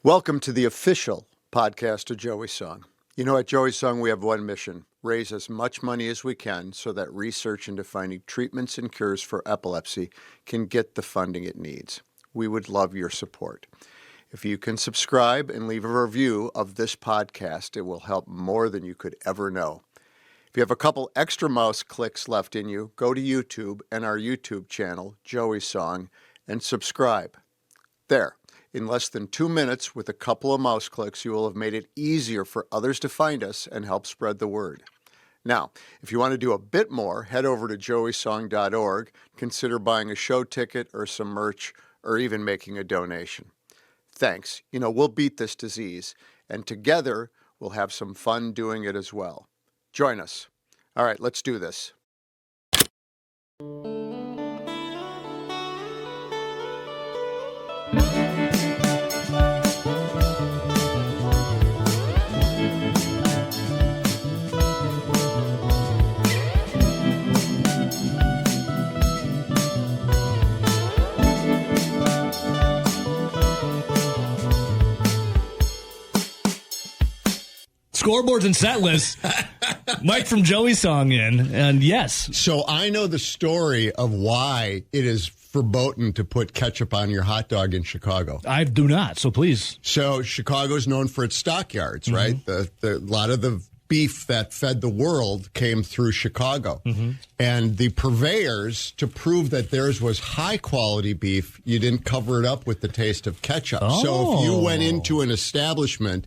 Welcome to the official podcast of Joey's Song. You know, at Joey's Song, we have one mission: raise as much money as we can so that research into finding treatments and cures for epilepsy can get the funding it needs. We would love your support. If you can subscribe and leave a review of this podcast, it will help more than you could ever know. If you have a couple extra mouse clicks left in you, go to YouTube and our YouTube channel, Joey's Song, and subscribe. There. In less than 2 minutes, with a couple of mouse clicks, you will have made it easier for others to find us and help spread the word. Now, if you want to do a bit more, head over to joeysong.org, consider buying a show ticket or some merch, or even making a donation. Thanks. You know, we'll beat this disease, and together we'll have some fun doing it as well. Join us. All right, let's do this. Scoreboards and Setlists. Mike from Joey's Song in, and yes. So I know the story of why it is verboten to put ketchup on your hot dog in Chicago. I do not, so please. So Chicago is known for its stockyards, right? A lot of the beef that fed the world came through Chicago. And the purveyors, to prove that theirs was high-quality beef, you didn't cover it up with the taste of ketchup. Oh. So if you went into an establishment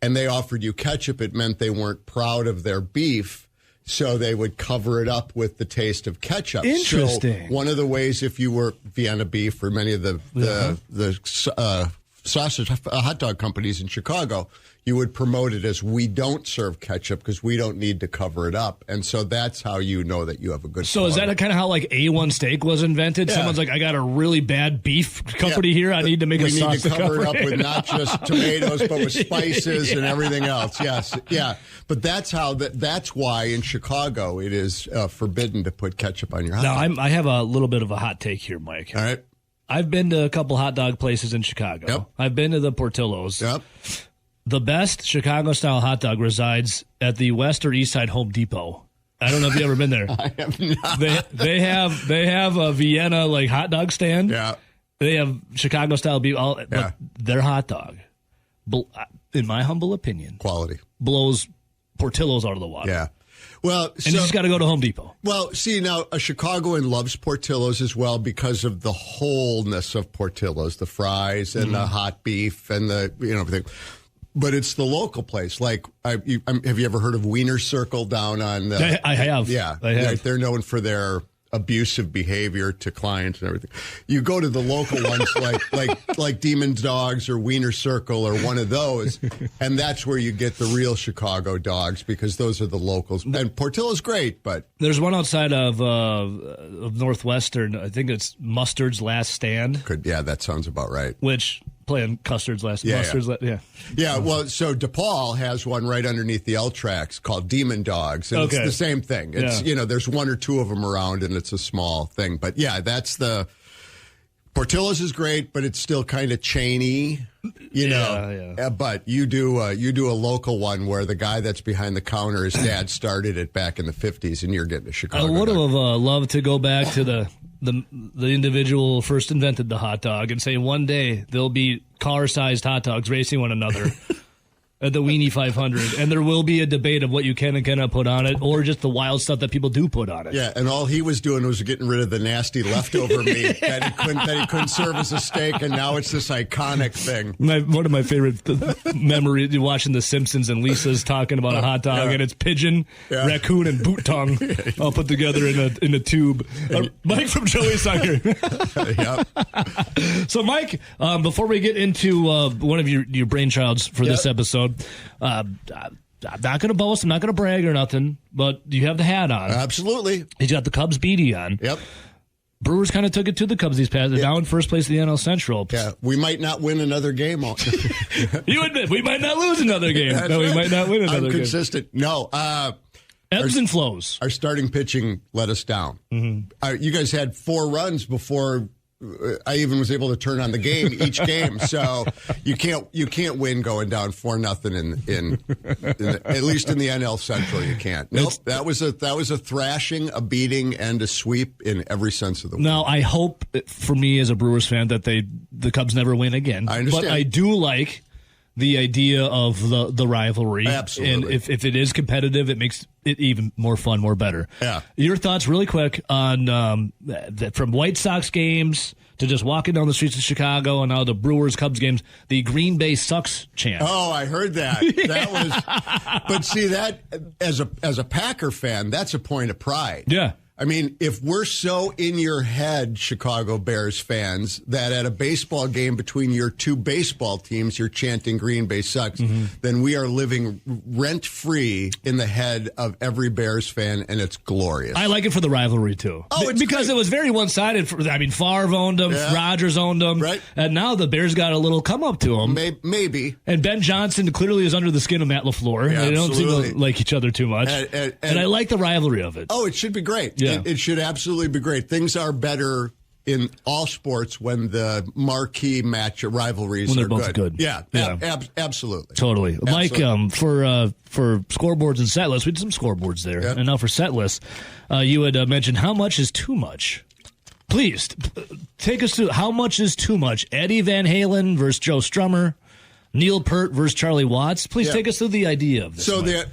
and they offered you ketchup, it meant they weren't proud of their beef, so they would cover it up with the taste of ketchup. Interesting. So one of the ways, if you were Vienna Beef or many of the sausage hot dog companies in Chicago, you would promote it as, we don't serve ketchup because we don't need to cover it up. And so that's how you know that you have a good So is that kind of how like A1 steak was invented? Yeah. Someone's like, I got a really bad beef company here. I need to make a sauce. We need to cover it up with not just tomatoes, but with spices and everything else. Yes. Yeah. But that's why in Chicago it is forbidden to put ketchup on your hot dog. Now, I have a little bit of a hot take here, Mike. All right. I've been to a couple hot dog places in Chicago. Yep. I've been to the Portillo's. Yep. The best Chicago-style hot dog resides at the West or East Side Home Depot. I don't know if you've ever been there. I have not. They have a Vienna like hot dog stand. Yeah. They have Chicago-style beef. But their hot dog, in my humble opinion, Quality. blows Portillo's out of the water. Yeah. Well, And you just got to go to Home Depot. Well, see, now a Chicagoan loves Portillo's as well because of the wholeness of Portillo's, the fries and the hot beef and the everything. But it's the local place. Like, have you ever heard of Wiener Circle down on? I have. Yeah, I have. Right, they're known for their abusive behavior to clients and everything. You go to the local ones like Demon's Dogs or Wiener Circle or one of those, and that's where you get the real Chicago dogs because those are the locals. And Portillo's great, but There's one outside of Northwestern. I think it's Mustard's Last Stand. that sounds about right. Which playing Custard's Last. Yeah, Mustard's Yeah, well, so DePaul has one right underneath the L tracks called Demon Dogs, and it's the same thing. It's there's one or two of them around, and it's a small thing. But yeah, that's the Portillo's is great, but it's still kind of chainy, Yeah. But you do a local one where the guy that's behind the counter, his dad started it back in the 50s, and you're getting a Chicago. I would dog. have loved to go back to the individual who first invented the hot dog and say one day there'll be car-sized hot dogs racing one another at the Weenie 500, and there will be a debate of what you can and cannot put on it, or just the wild stuff that people do put on it. Yeah, and all he was doing was getting rid of the nasty leftover meat that he couldn't serve as a steak, and now it's this iconic thing. One of my favorite memories, watching The Simpsons and Lisa's talking about a hot dog, and it's pigeon, raccoon, and boot tongue all put together in a tube. Mike from Joey's Song here. Yep. So, Mike, before we get into one of your brainchilds for this episode, I'm not going to boast, I'm not going to brag or nothing, but you have the hat on. Absolutely. He's got the Cubs beanie on. Yep. Brewers kind of took it to the Cubs these past. They're now in first place in the NL Central. Yeah, we might not win another game. You admit we might not lose another game. No, we might not win another game. I'm consistent. No. Ebbs and flows. Our starting pitching let us down. You guys had 4 runs before I even was able to turn on the game each game. So you can't win going down 4-0 in at least in the NL Central. You can't. Nope. That was a thrashing, a beating, and a sweep in every sense of the word. Now I hope for me as a Brewers fan that the Cubs never win again. I understand. But I do like the idea of the rivalry. Absolutely. And if it is competitive, it makes it even more fun, more better. Yeah. Your thoughts really quick on from White Sox games to just walking down the streets of Chicago and now the Brewers Cubs games, the Green Bay sucks chant. Oh, I heard that. That was, but see that as a Packer fan, that's a point of pride. Yeah. I mean, if we're so in your head, Chicago Bears fans, that at a baseball game between your two baseball teams, you're chanting Green Bay sucks, then we are living rent-free in the head of every Bears fan, and it's glorious. I like it for the rivalry, too. Oh, it's because great. It was very one-sided. Favre owned them, Yeah. Rodgers owned them, Right. And now the Bears got a little come-up to them. Maybe. And Ben Johnson clearly is under the skin of Matt LaFleur. Yeah, they don't seem absolutely. to like each other too much. And I like the rivalry of it. Oh, it should be great. Yeah. It should absolutely be great. Things are better in all sports when the marquee match rivalries When they're are both good. Yeah, Yeah. Absolutely. Totally. Mike, Absolutely. for scoreboards and set lists, we did some scoreboards there. Yeah. And now for set lists, you had mentioned how much is too much. Please, take us through how much is too much. Eddie Van Halen versus Joe Strummer, Neil Peart versus Charlie Watts. Please take us through the idea of this.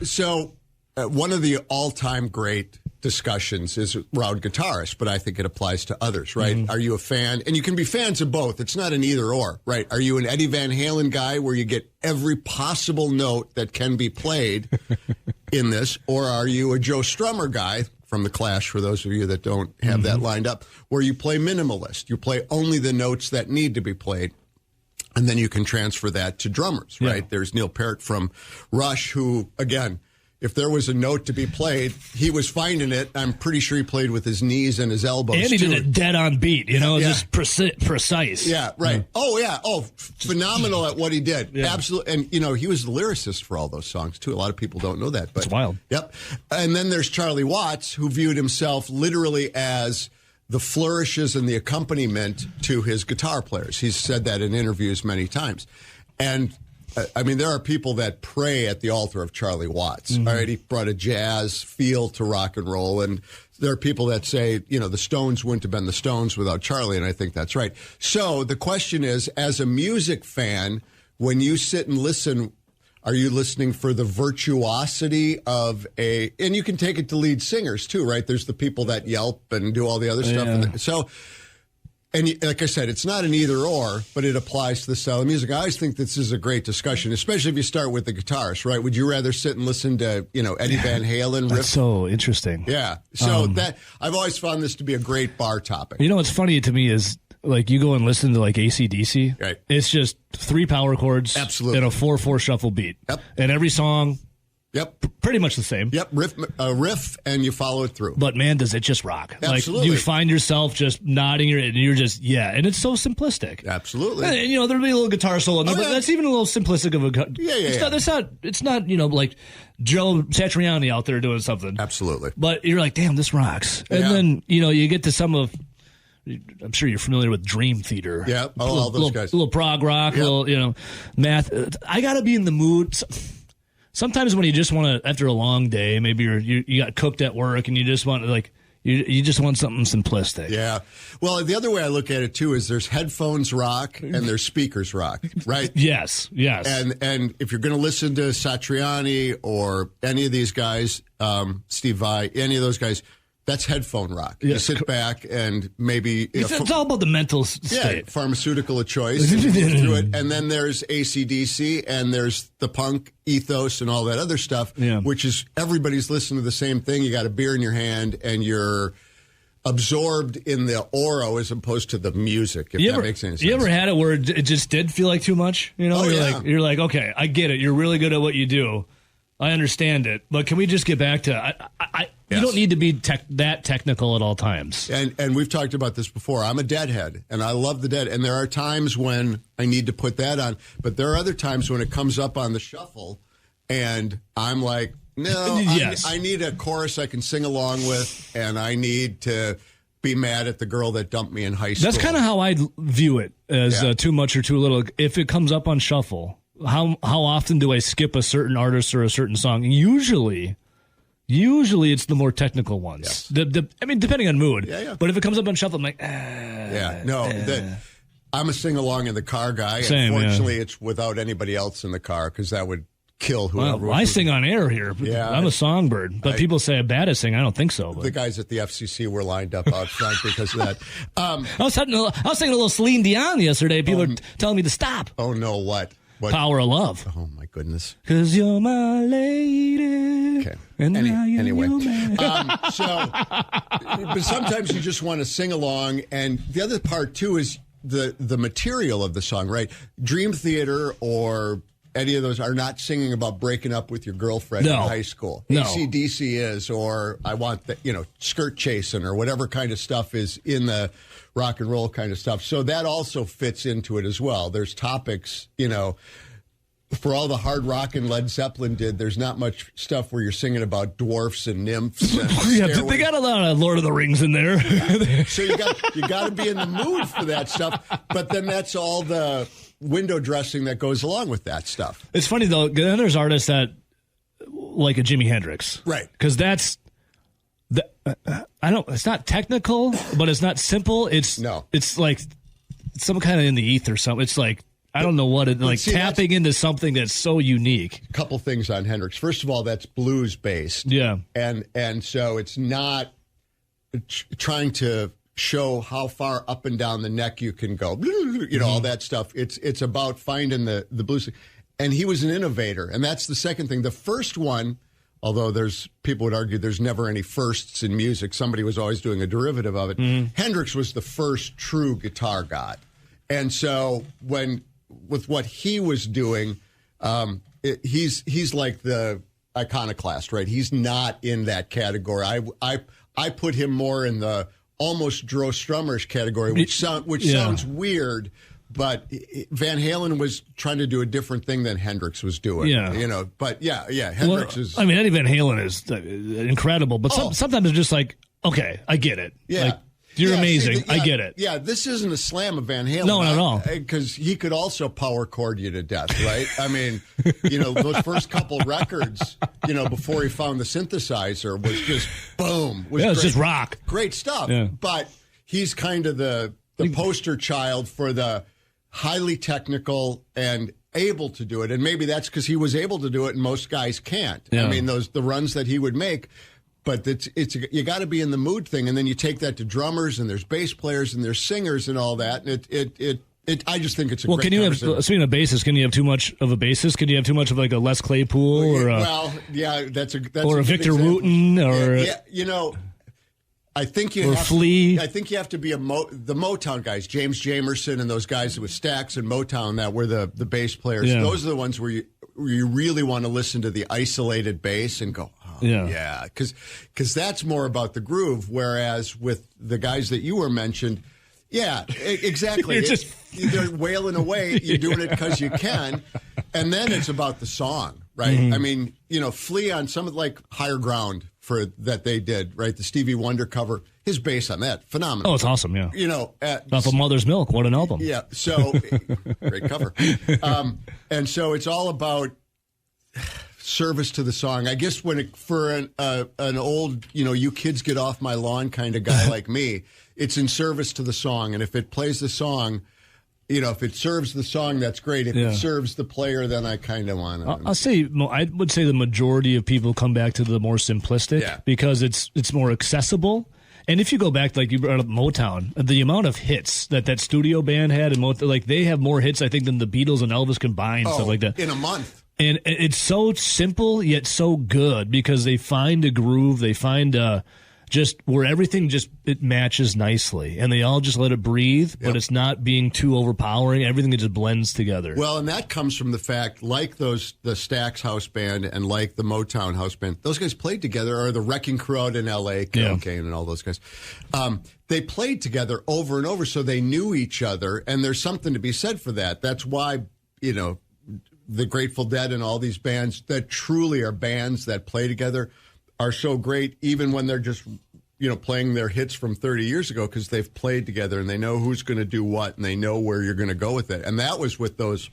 So one of the all-time great discussions is around guitarists, but I think it applies to others, right? Mm-hmm. Are you a fan? And you can be fans of both. It's not an either or, right? Are you an Eddie Van Halen guy where you get every possible note that can be played in this? Or are you a Joe Strummer guy from The Clash, for those of you that don't have that lined up, where you play minimalist? You play only the notes that need to be played. And then you can transfer that to drummers, right? Yeah. There's Neil Peart from Rush, who, again, if there was a note to be played, he was finding it. I'm pretty sure he played with his knees and his elbows, and he too. did it dead on beat, just precise. Yeah, right. Oh, yeah. Oh, phenomenal at what he did. Yeah. Absolutely. And, he was the lyricist for all those songs, too. A lot of people don't know that. But, It's wild. Yep. And then there's Charlie Watts, who viewed himself literally as the flourishes and the accompaniment to his guitar players. He's said that in interviews many times. And I mean, there are people that pray at the altar of Charlie Watts. All right, he brought a jazz feel to rock and roll, and there are people that say, the Stones wouldn't have been the Stones without Charlie, and I think that's right. So the question is, as a music fan, when you sit and listen, are you listening for the virtuosity of and you can take it to lead singers too, right? There's the people that yelp and do all the other stuff. Yeah. And like I said, it's not an either or, but it applies to the style of music. I always think this is a great discussion, especially if you start with the guitarist, right? Would you rather sit and listen to, Eddie Van Halen riff? That's so interesting. Yeah. So that I've always found this to be a great bar topic. What's funny to me is, like, you go and listen to, like, AC/DC. Right. It's just 3 power chords. Absolutely. And a 4/4 shuffle beat. Yep. And every song, Yep. pretty much the same. Yep. Riff, and you follow it through. But, man, does it just rock. Absolutely. Like, you find yourself just nodding your head, and you're just, and it's so simplistic. Absolutely. And, there'll be a little guitar solo in there, Oh, but yeah. that's even a little simplistic of a... It's not, like Joe Satriani out there doing something. Absolutely. But you're like, damn, this rocks. And Yeah. then, you get to some of... I'm sure you're familiar with Dream Theater. Yeah, all those guys. A little prog rock, Yeah. little, math. I got to be in the mood. Sometimes when you just want to, after a long day, maybe you got cooked at work and you just want to, like, you just want something simplistic. Yeah. Well, the other way I look at it, too, is there's headphones rock and there's speakers rock, right? Yes. And if you're going to listen to Satriani or any of these guys, Steve Vai, any of those guys, that's headphone rock. Yes. You sit back and maybe... It's all about the mental state. Pharmaceutical of choice. And you go through it. And then there's AC/DC and there's the punk ethos and all that other stuff, which is everybody's listening to the same thing. You got a beer in your hand and you're absorbed in the aura as opposed to the music, if that makes any sense. You ever had it where it just did feel like too much? You're like, okay, I get it. You're really good at what you do. I understand it. But can we just get back to... You don't need to be that technical at all times. And we've talked about this before. I'm a Deadhead, and I love the Dead. And there are times when I need to put that on. But there are other times when it comes up on the shuffle, and I'm like, no, Yes. I need a chorus I can sing along with, and I need to be mad at the girl that dumped me in high school. That's kind of how I view it, as too much or too little. If it comes up on shuffle, how often do I skip a certain artist or a certain song? Usually it's the more technical ones. Yes. I mean, depending on mood. Yeah. But if it comes up on shuffle, I'm like, I'm a sing-along in the car guy. Same, Unfortunately, it's without anybody else in the car because that would kill whoever. Well, I sing on air here. Yeah, I'm a songbird. But people say I'm bad at singing. I don't think so. But. The guys at the FCC were lined up out front because of that. I was singing a little Celine Dion yesterday. People are telling me to stop. Oh, no, what? Power of Love. Oh, my goodness. 'Cause you're my lady. Okay. And anyway. But sometimes you just want to sing along. And the other part, too, is the material of the song, right? Dream Theater or any of those are not singing about breaking up with your girlfriend in high school. No. AC/DC is, or I want the, skirt chasing or whatever kind of stuff is in the rock and roll kind of stuff. So that also fits into it as well. There's topics, for all the hard rock and Led Zeppelin did, there's not much stuff where you're singing about dwarfs and nymphs. And they got a lot of Lord of the Rings in there. So you got to be in the mood for that stuff. But then that's all the window dressing that goes along with that stuff. It's funny though. Then there's artists that like a Jimi Hendrix, right? Because that's It's not technical, but it's not simple. It's like some kind of in the ether. Something. It's like. I don't know what it like tapping into something that's so unique. A couple things on Hendrix. First of all, that's blues based. Yeah. And so it's not trying to show how far up and down the neck you can go. All that stuff. It's about finding the blues. And he was an innovator. And that's the second thing. The first one, although people would argue there's never any firsts in music. Somebody was always doing a derivative of it. Hendrix was the first true guitar god. And so with what he was doing, he's like the iconoclast, right? He's not in that category. I put him more in the almost Joe Strummerish category, which sounds weird, but Van Halen was trying to do a different thing than Hendrix was doing. Yeah. But Hendrix is. I mean, Eddie Van Halen is incredible, but sometimes it's just like, okay, I get it. Yeah. Like, you're amazing. I get it. Yeah, this isn't a slam of Van Halen. No, not at all. Because he could also power chord you to death, right? I mean, those first couple records, before he found the synthesizer was just boom. It's just rock. Great stuff. Yeah. But he's kind of the poster child for the highly technical and able to do it. And maybe that's because he was able to do it and most guys can't. Yeah. I mean, the runs that he would make. But it's you got to be in the mood thing, and then you take that to drummers, and there's bass players, and there's singers, and all that. And I just think it's a great can you have, speaking of bassist, can you have too much of a bassist? Can you have too much of like a Les Claypool or that's or a Victor Wooten or I think you or have Flea. I think you have to be the Motown guys, James Jamerson and those guys with Stax and Motown that were the bass players. Yeah. Those are the ones where you really want to listen to the isolated bass and go. Yeah, because that's more about the groove. Whereas with the guys that you were mentioned, exactly. They're wailing away. You're doing it because you can, and then it's about the song, right? I mean, Flea on some of like Higher Ground that they did, right? The Stevie Wonder cover, his bass on that, phenomenal. Oh, it's awesome, yeah. Off of Mother's Milk, what an album. Yeah, so great cover, and so it's all about service to the song. I guess for an old, you kids get off my lawn kind of guy like me, it's in service to the song. And if it plays the song, if it serves the song, that's great. If it serves the player, then I kind of want to. I would say the majority of people come back to the more simplistic because it's more accessible. And if you go back, like you brought up Motown, the amount of hits that studio band had, and like they have more hits, I think, than the Beatles and Elvis combined, stuff like that. In a month. And it's so simple yet so good because they find a groove, they find just where everything it matches nicely, and they all just let it breathe, but it's not being too overpowering. Everything just blends together. Well, and that comes from the fact, like the Stax house band and like the Motown house band, those guys played together, or the Wrecking Crew out in L.A., Cocaine and all those guys. They played together over and over, so they knew each other, and there's something to be said for that. That's why, the Grateful Dead and all these bands that truly are bands that play together are so great, even when they're just playing their hits from 30 years ago because they've played together and they know who's going to do what and they know where you're going to go with it. And that was with those,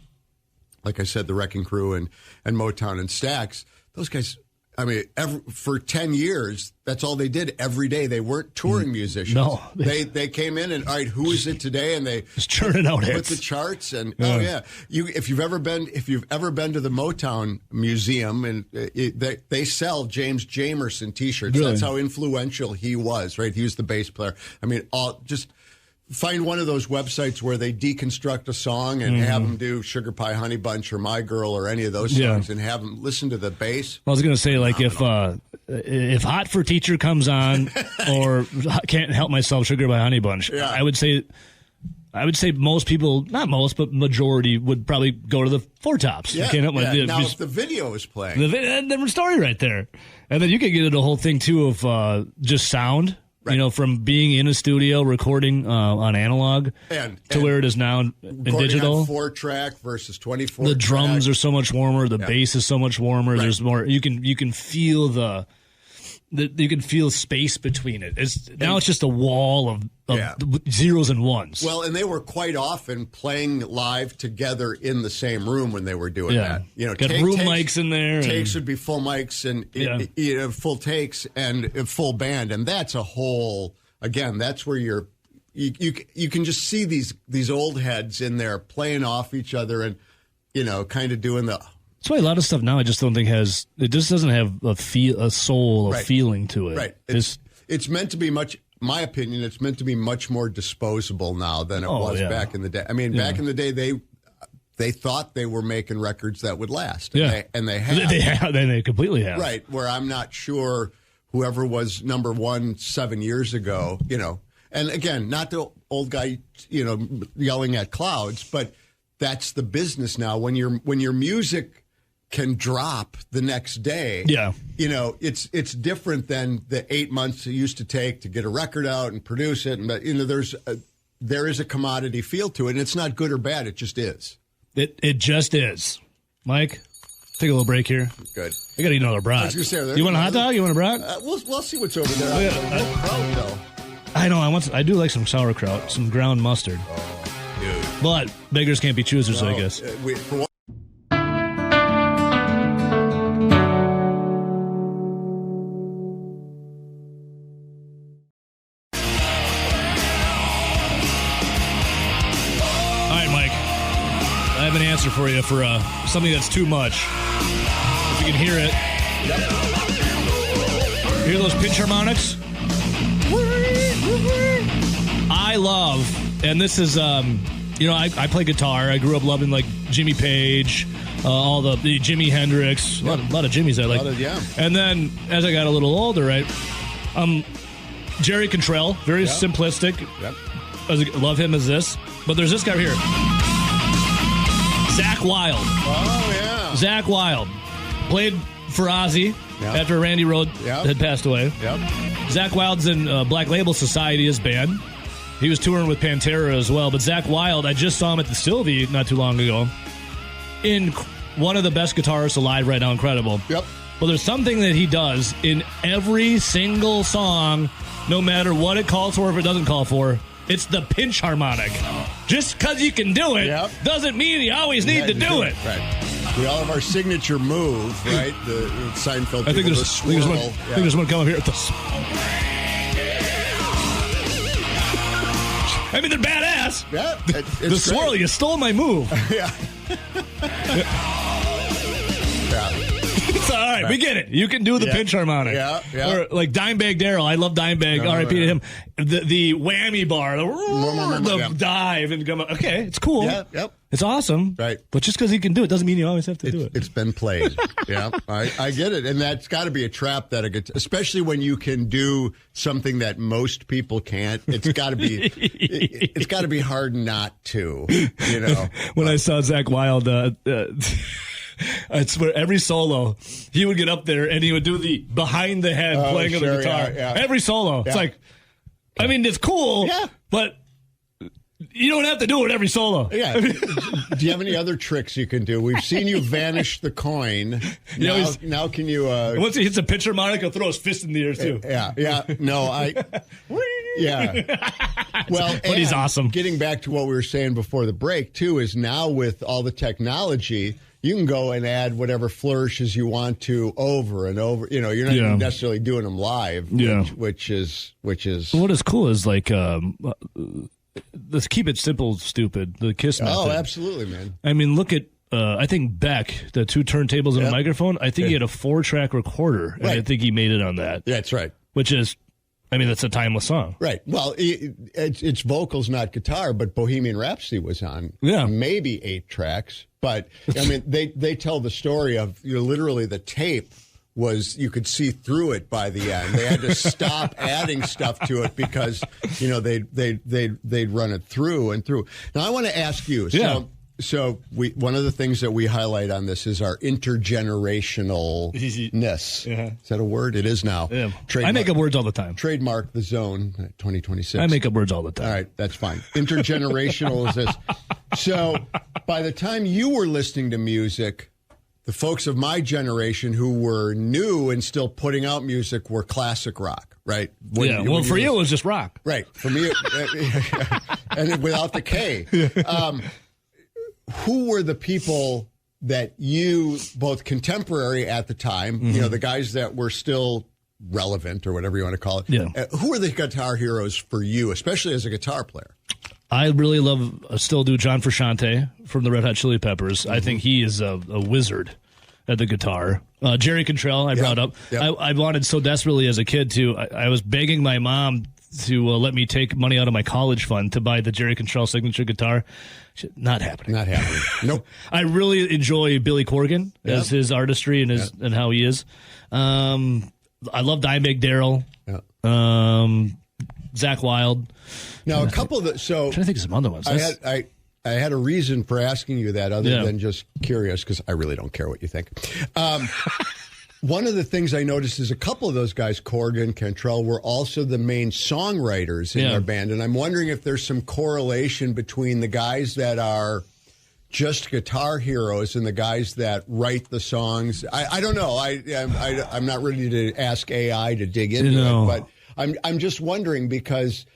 like I said, the Wrecking Crew and Motown and Stax. Those guys, I mean, for 10 years, that's all they did every day. They weren't touring musicians. No. They came in and, all right, who is it today? And they just churning out hits. Put the charts and, if you've ever been to the Motown Museum, and they sell James Jamerson T-shirts. Really? That's how influential he was, right? He was the bass player. I mean, just find one of those websites where they deconstruct a song and have them do Sugar Pie Honey Bunch or My Girl or any of those songs and have them listen to the bass. I was going to say, like, if Hot for Teacher comes on or Can't Help Myself, Sugar Pie Honey Bunch, I would say most people, not most, but majority would probably go to the Four Tops. Yeah, Can't Help Now, if the video is playing. Different story right there. And then you could get into the whole thing, too, of just sound. Right. From being in a studio recording on analog to where it is now in digital. On 4-track versus 24. The drums are so much warmer. The bass is so much warmer. Right. There's more. You can feel you can feel space between it. Now it's just a wall of zeros and ones. Well, and they were quite often playing live together in the same room when they were doing that. Got room mics in there. Takes would be full mics and full takes and full band, and that's a whole. Again, that's where you can just see these old heads in there playing off each other and kind of doing the. That's why a lot of stuff now I just don't think it just doesn't have a soul, a feeling to it. Right. It's meant to be my opinion, it's meant to be much more disposable now than it was back in the day. I mean, back in the day, they thought they were making records that would last. And they have. They completely have. Right. Where I'm not sure whoever was number one 7 years ago, and again, not the old guy, yelling at clouds, but that's the business now. When your music can drop the next day. It's different than the 8 months it used to take to get a record out and produce it. And there is a commodity feel to it, and it's not good or bad. It just is. It just is. Mike, take a little break here. Good. I got to eat another brat. You want a hot dog? You want a brat? We'll see what's over there. No kraut, though. I know. I do like some sauerkraut, some ground mustard. Oh, dude. But beggars can't be choosers, I guess. I have an answer for you for something that's too much. If you can hear it. Yep. Hear those pinch harmonics? I love, and this is, I play guitar. I grew up loving, like, Jimmy Page, all the Jimi Hendrix, a lot of Jimmys I like. And then, as I got a little older, right, Jerry Cantrell, very simplistic. Yep. I love him as this. But there's this guy here. Zakk Wylde. Oh, yeah. Zakk Wylde. Played for Ozzy after Randy Rhoads had passed away. Yep. Zakk Wylde's in Black Label Society, his band. He was touring with Pantera as well. But Zakk Wylde, I just saw him at the Sylvie not too long ago. In one of the best guitarists alive right now. Incredible. Yep. But there's something that he does in every single song, no matter what it calls for, if it doesn't call for. It's the pinch harmonic. Just because you can do it doesn't mean you always need to do it. Right. We all have our signature move, right? The Seinfeld. I think there's one coming here. I mean, they're badass. Yeah, the swirl. You stole my move. Yeah. It's all right. We get it. You can do the pinch harmonic. Yeah. Or like Dimebag Darrell. I love Dimebag. R.I.P. to him. The whammy bar. The dive and come. Okay, it's cool. Yeah. Yep. It's awesome. Right. But just because he can do it doesn't mean you always have to do it. It's been played. Yeah. I get it. And that's got to be a trap especially when you can do something that most people can't. It's got to be. It's got to be hard not to. When I saw Zakk Wylde. I swear, every solo, he would get up there and he would do the behind the head playing of the guitar. Yeah. Every solo. It's like, I mean, it's cool, but You don't have to do it every solo. Yeah. Do you have any other tricks you can do? We've seen you vanish the coin. Now can you... Once he hits a pitcher mark, he'll throw his fist in the air, too. Yeah. No, yeah. Well, but he's awesome. Getting back to what we were saying before the break, too, is now with all the technology, you can go and add whatever flourishes you want to over and over. You know, you're not necessarily doing them live, which is... What is cool is like... let's keep it simple, stupid. The Kiss method. Oh, absolutely, man. I mean, look at, I think Beck, the 2 turntables and a microphone, I think he had a 4-track recorder, and I think he made it on that. Yeah, that's right. Which is, I mean, that's a timeless song. Right. Well, it's vocals, not guitar, but Bohemian Rhapsody was on maybe 8 tracks. But, I mean, they tell the story of literally the tape was you could see through it by the end. They had to stop adding stuff to it because they'd run it through and through. Now I want to ask you. So one of the things that we highlight on this is our intergenerationalness. Is that a word? It is now. Yeah. I make up words all the time. Trademark the zone 2026. I make up words all the time. All right, that's fine. Intergenerational is this. So by the time you were listening to music, the folks of my generation who were new and still putting out music were classic rock, right? Well, for you, it was just rock. Right. For me, and without the K. Who were the people that you, both contemporary at the time, the guys that were still relevant or whatever you want to call it, who were the guitar heroes for you, especially as a guitar player? I really still do John Frusciante from the Red Hot Chili Peppers. I think he is a wizard at the guitar. Jerry Cantrell, I brought up. I wanted so desperately as a kid to. I was begging my mom to let me take money out of my college fund to buy the Jerry Cantrell signature guitar. Not happening. Not happening. Nope. I really enjoy Billy Corgan as his artistry and and how he is. I love Dimebag Darrell. Zakk Wylde. Now, a couple of the... So, I'm trying to think of some other ones. I had a reason for asking you that other than just curious, because I really don't care what you think. One of the things I noticed is a couple of those guys, Corgan, Cantrell, were also the main songwriters in their band. And I'm wondering if there's some correlation between the guys that are just guitar heroes and the guys that write the songs. I don't know. I'm not ready to ask AI to dig into it, but I'm just wondering because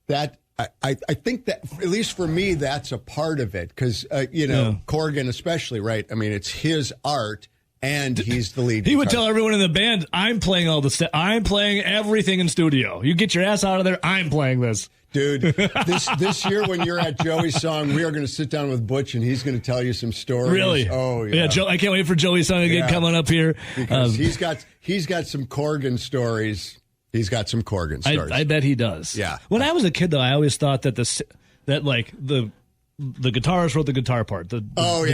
that I think that at least for me that's a part of it because Corgan especially, right? I mean, it's his art and he's the lead. He would tell everyone in the band, "I'm playing all the I'm playing everything in studio. You get your ass out of there. I'm playing this." Dude, this year when you're at Joey's Song, we are going to sit down with Butch and he's going to tell you some stories. Really? Oh yeah. Joe, I can't wait for Joey's Song again coming up here because he's got some Corgan stories. He's got some Corgan stories. I bet he does. Yeah. When I was a kid, though, I always thought that the guitarist wrote the guitar part. The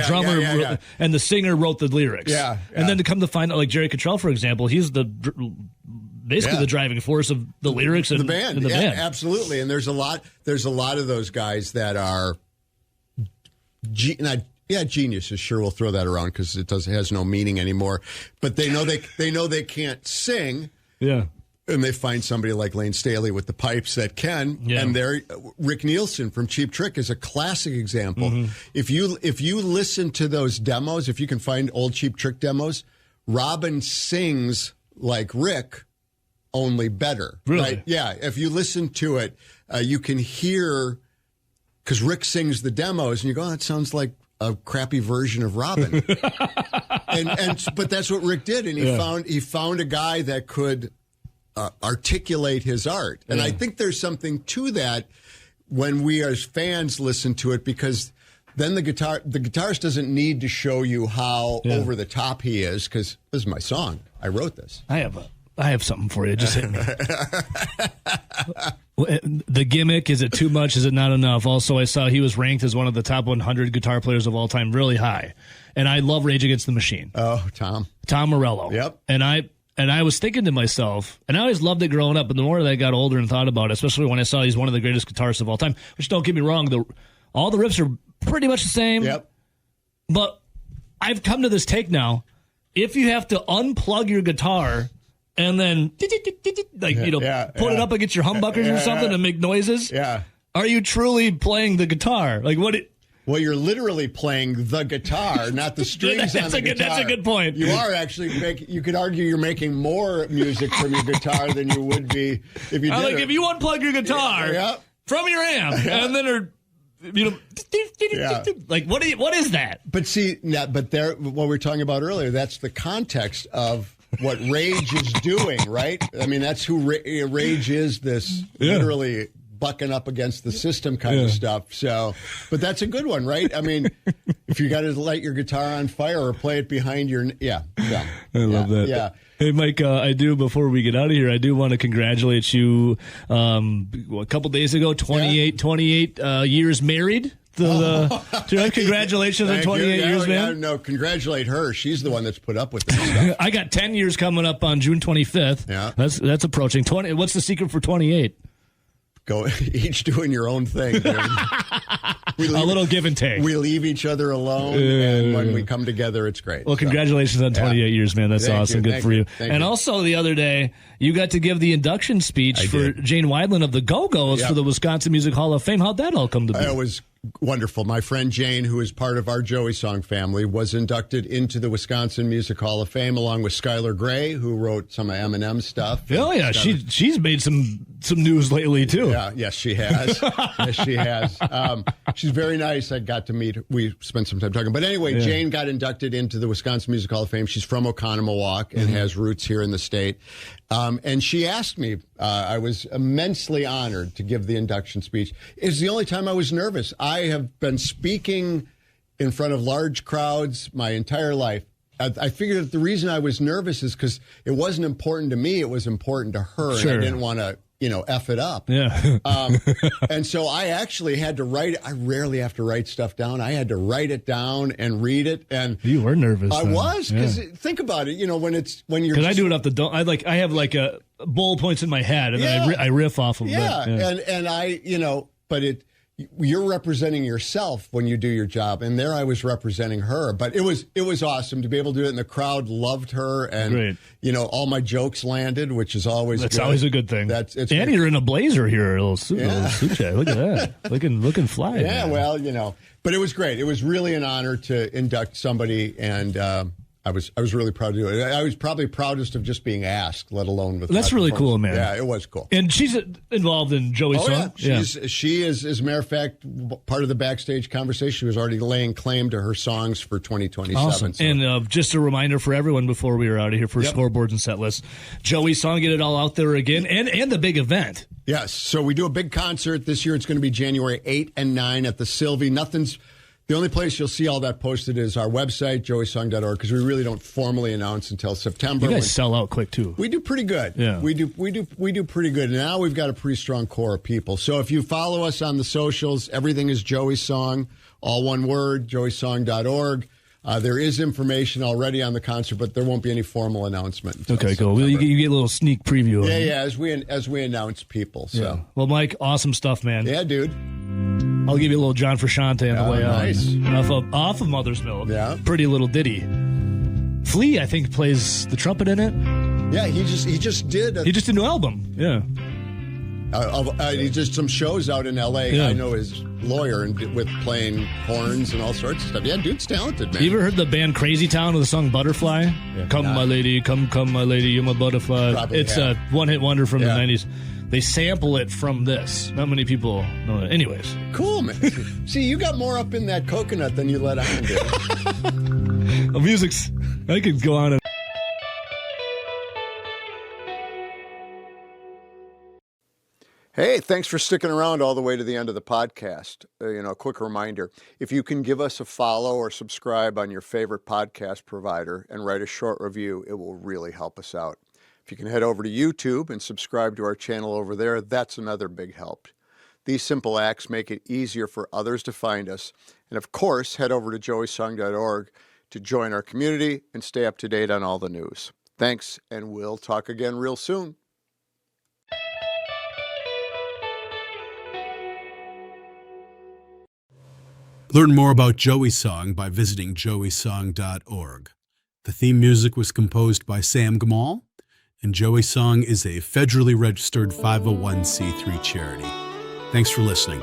drummer wrote, and the singer wrote the lyrics. Yeah. And then to come to find out, like Jerry Cantrell, for example, he's basically the driving force of the lyrics and the band. And the band. Absolutely. And there's a lot of those guys that are geniuses. Sure, we'll throw that around because it has no meaning anymore. But they know they can't sing. Yeah. And they find somebody like Lane Staley with the pipes that can. Yeah. And Rick Nielsen from Cheap Trick is a classic example. Mm-hmm. If you listen to those demos, if you can find old Cheap Trick demos, Robin sings like Rick, only better. Really? Right? Yeah. If you listen to it, you can hear, because Rick sings the demos, and you go, "Oh, that sounds like a crappy version of Robin." But that's what Rick did, and he found a guy that could articulate his art. And I think there's something to that when we as fans listen to it, because then the guitarist doesn't need to show you how over the top he is, because this is my song. I wrote this. I have something for you. Just hit me. The gimmick, is it too much? Is it not enough? Also, I saw he was ranked as one of the top 100 guitar players of all time, really high. And I love Rage Against the Machine. Oh, Tom Morello. Yep. And I was thinking to myself, and I always loved it growing up, but the more that I got older and thought about it, especially when I saw he's one of the greatest guitarists of all time, which, don't get me wrong, all the riffs are pretty much the same. Yep. But I've come to this take now. If you have to unplug your guitar and then put it up against your humbuckers or something and make noises, are you truly playing the guitar? Like what? Well, you're literally playing the guitar, not the strings on the guitar. That's a good point. You are actually you could argue you're making more music from your guitar than you would be if you did like it. if you unplug your guitar from your amp and then like what is that? But see, what we were talking about earlier, that's the context of what Rage is doing, right? I mean, that's who Rage is, this literally bucking up against the system kind of stuff. So, but that's a good one, right? I mean, if you got to light your guitar on fire or play it behind your, I love that. Yeah. Hey, Mike, I do, before we get out of here, I do want to congratulate you. A couple days ago, 28 years married. Congratulations on 28 years, man. No, congratulate her. She's the one that's put up with this stuff. I got 10 years coming up on June 25th. Yeah. That's approaching. What's the secret for 28? Go each doing your own thing. A little give and take. We leave each other alone, and when we come together, it's great. Well, congratulations on 28 years, man. That's awesome. Good for you. And also, the other day, you got to give the induction speech for Jane Weidland of the Go-Go's for the Wisconsin Music Hall of Fame. How'd that all come to be? It was wonderful. My friend Jane, who is part of our Joey Song family, was inducted into the Wisconsin Music Hall of Fame along with Skylar Gray, who wrote some of Eminem's stuff. Oh yeah, she's made some news lately too. Yeah, yes she has. Yes she has. She's very nice. I got to meet her. We spent some time talking. But anyway, Jane got inducted into the Wisconsin Music Hall of Fame. She's from Oconomowoc and has roots here in the state. And she asked me, I was immensely honored to give the induction speech. It's the only time I was nervous. I have been speaking in front of large crowds my entire life. I figured that the reason I was nervous is because it wasn't important to me. It was important to her. Sure. And I didn't want to, F it up. Yeah. And so I actually had to write it. I rarely have to write stuff down. I had to write it down and read it. And you were nervous. I was, because think about it. When you're. Because I do it off the dome. I have like a bullet points in my head, and then I riff off of it. Yeah, and I, but you're representing yourself when you do your job, and there I was representing her. But it was awesome to be able to do it, and the crowd loved her, and all my jokes landed, which is always always a good thing. And you're in a blazer here, a little suit jacket. Look at that, looking fly. Yeah, man. Well, but it was great. It was really an honor to induct somebody, and I was really proud to do it. I was probably proudest of just being asked, let alone with. That's really cool, man. Yeah, it was cool. And she's involved in Joey's song. Yeah. She is, as a matter of fact, part of the backstage conversation. She was already laying claim to her songs for 2027. Awesome. So. And just a reminder for everyone before we are out of here for scoreboards and set lists. Joey's song, get it all out there again, and the big event. Yes. So we do a big concert this year. It's going to be January 8 and 9 at the Sylvie. The only place you'll see all that posted is our website, joeysong.org, because we really don't formally announce until September. You guys sell out quick too. We do pretty good. Yeah. We do pretty good. Now we've got a pretty strong core of people. So if you follow us on the socials, everything is Joey Song, all one word, joeysong.org. There is information already on the concert, but there won't be any formal announcement. Okay, cool. Well, you get a little sneak preview. Yeah, as we announce people. So. Yeah. Well, Mike, awesome stuff, man. Yeah, dude. I'll give you a little John Frusciante on the way nice. off of Mother's Milk. Yeah. Pretty little ditty. Flea, I think, plays the trumpet in it. Yeah, he just did. He just did a new album. Yeah. He did some shows out in L.A. Yeah. I know his lawyer with playing horns and all sorts of stuff. Yeah, dude's talented, man. You ever heard the band Crazy Town with the song Butterfly? Yeah, come, my lady, come, my lady, you're my butterfly. Probably it's a one-hit wonder from the 90s. They sample it from this. Not many people know that. Anyways. Cool, man. See, you got more up in that coconut than you let on, dude. Well, music's... I could go on and... Hey, thanks for sticking around all the way to the end of the podcast. A quick reminder, if you can give us a follow or subscribe on your favorite podcast provider and write a short review, it will really help us out. If you can head over to YouTube and subscribe to our channel over there, that's another big help. These simple acts make it easier for others to find us. And of course, head over to joeysong.org to join our community and stay up to date on all the news. Thanks, and we'll talk again real soon. Learn more about Joey Song by visiting joeysong.org. The theme music was composed by Sam Gamal, and Joey Song is a federally registered 501c3 charity. Thanks for listening.